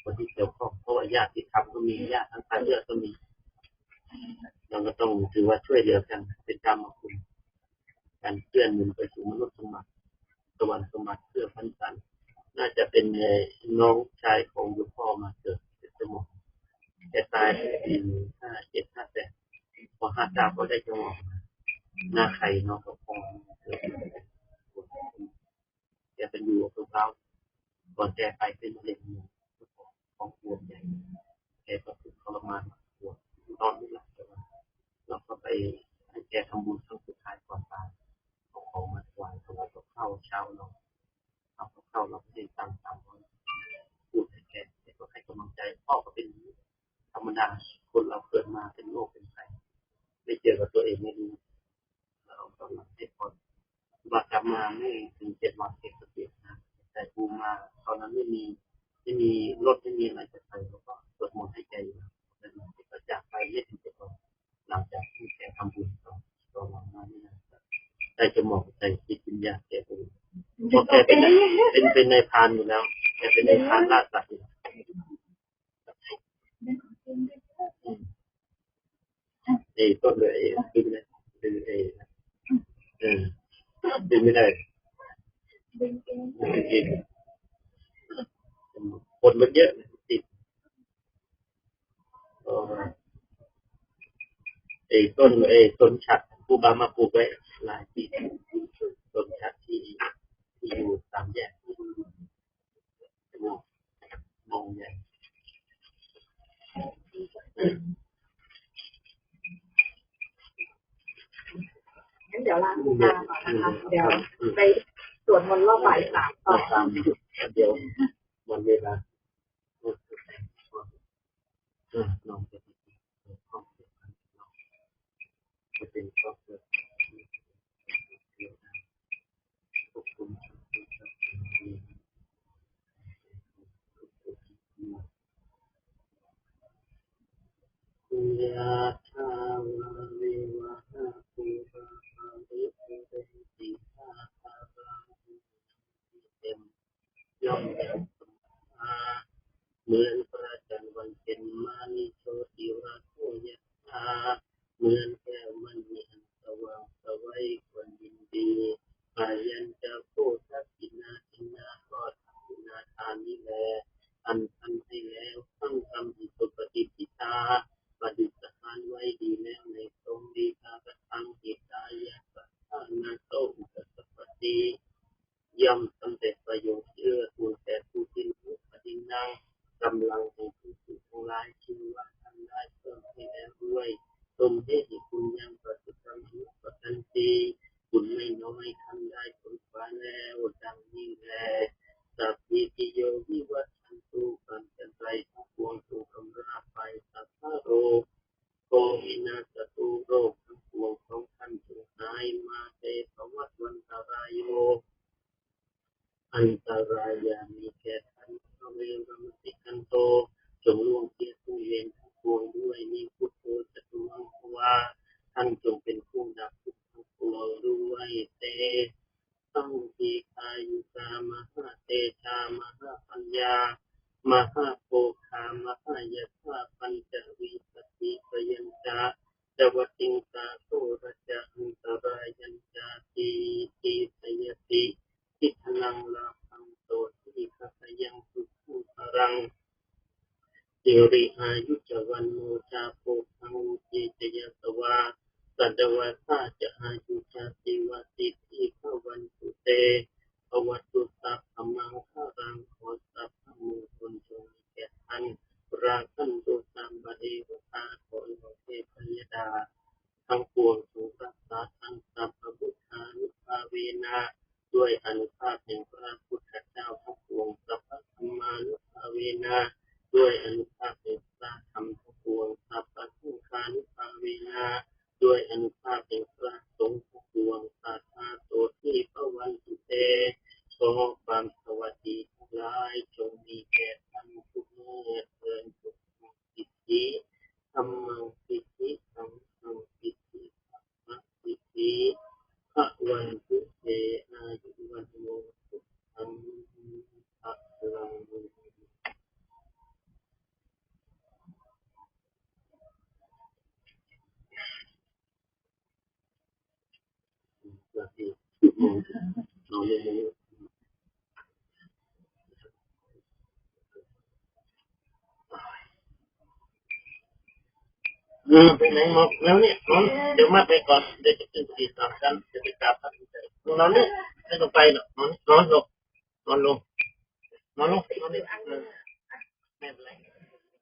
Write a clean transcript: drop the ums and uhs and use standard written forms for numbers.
คนที่เกี่ยวข้องเพราะว่าญาติที่ทำก็มีญาติทางสายเลือดก็มีเราก็ต้องถือว่าช่วยเหลือกันเป็นกรรมคุณการเคลื่อนมือไปสู่มนุษย์สมบัติสวรรค์สมบัติเพื่อพันสันน่าจะเป็นน้องชายของหลวงพ่อมาเกิดเป็นสมุนแกตายปี5758พอ59ก็ได้จังหวะหน้าไข่น้องก็พอเกิดแกเป็นอยู่กับเราก่อนแกไปเป็นมะเร็งของปวดใหญ่แกก็ถูกทรมานปวดนอนไม่หลับแต่ว่าเราก็ไปให้แกทำบุญครั้งสุดท้ายก่อนตายเอาของมาถวายกับข้าวเช้าเราเอากับข้าวเราไม่ได้ตั้งตามพูดให้แกก็ให้กำลังใจพ่อก็เป็นธรรมดาคนเราเกิดมาเป็นโรคเป็นไข้ไม่เจอกับตัวเองไม่รู้เราต้องให้พอว่ากลับมาไม่ถึง7 วันเก็บสตินะแต่กูมาตอนนั้นไม่มีรถไม่มีอะไรจะใส่แล้วก็สวดมนต์ให้แกอยู่แต่หลังจากไปไม่ถึง7 วันหลังจากที่แกทำบุญต่อมานี่นะได้จะมองใจจิตวิญญาณแกไปเพราะแกเป็นในพานอยู่แล้วแกเป็นในพานล่าสัตว์อยู่ต้นเลยดึงเลยดึงดึงไม่ได้ดึงคนมันเยอะติดต้นฉัดผู้บามาปลูกไว้หลายปีต้นฉัดที่อยู่3 แยกมองใหญ่งั้นเดี๋ยวลาคุณตาก่อนนะคะเดี๋ยวไปสวดมนต์รอบบ่าย 3ต่อเดี๋ยววันเวลาน้องจะเป็นครอบครัวควบคุมยาทาวาริวะหาภูราภาริปุเรนติสาคารังเต็มย่อมแล้วเหมือนพระจันทร์วันเพ็ญมานิโชติราโคยะธาเหมือนแก้วมณีอันสว่างสวัยควรยินดีอายัญจะโพธิกินาอินาก็ทักนาทานิแลอันให้แล้วตั้งทำอิสุปฏิปิตาปฏิสถานไว้ดีแล้วในตรงดีกากตังหิตายะสัทธานาโตอุปสปติย่อมสำเร็จประโยชน์เชื่อทูลแต่ผู้สิ้นผู้ปฏินังกำลังของผู้สุขร้ายชื่อว่าท่านได้เพิ่มให้แล้วด้วยตมเหตุคุณยังประสุทธรรมปตันตีคุณไม่น้อยท่านได้ผลฟ้าแล้วดังนี้แลสัพพิติโยวิวัตชันตุปัญจไตรทั้งปวงถูกกำราบไปสัพพะโรโควินาศตุโรคทั้งปวงของท่านจงหายมาเตภวัตวันตรายโยอันตรายามีแก่ท่านพระเวรมติกันโตจงล่วงเสียผู้เวรทั้งปวงด้วยมีพุทโธจตุมังควาท่านจงเป็นผู้ดับทุกข์ทั้งปวงด้วยเตสังคีคายุกามหาเตชามหาปัญญามหาโภคามหายะธาปัญจวิปติปยัญจาจวัติงสาโสระจะอันตรายัญจาติสยติทิฏฐนังลาภังโตทิคัสยังสุขุภรังสิริอายุจวันโมจาโภคังอุจิจยตวาสัตวะธาจะอายุชาติวติทิภวันตุเตภวัตุสัพพมังคารังขอสัพพมงคลจงมีแก่ท่านราคันตุสัมบดีวตาขอเทพยดาทั้งปวงจงรักษาทั้งสัพพพุทธานุภาเวนะด้วยอนุภาพแห่งพระพุทธเจ้าทั้งปวงสัพพธรรมานุภาเวนะด้วยอนุภาพแห่งพระธรรมทั้งปวงสัพพสังฆานุภาเวนะด้วยอนุภาพแห่งพระสงฆ์ทั้งปวงสัทธาโสทิภวันตุเตขอความสวัสดีทั้งหลายจงมีแก่ท่านทุกเมื่อเทินทุกสิทธิธรรมังสิทธิสังฆังสิทธิสัพพสิทธิพระวันตุเตอายุวันโนสุขังพระลัง นาทีนอนเลยไปไหนหมดแล้วเนี่ยนอนเดี๋ยวมาไปก่อนเดี๋ยวจะขึ้นตีสามกันจะไปกราบพระใจนอนเนี่ยไม่ต้องไปหรอกนอนลงนอนลงนอนลงนอนลง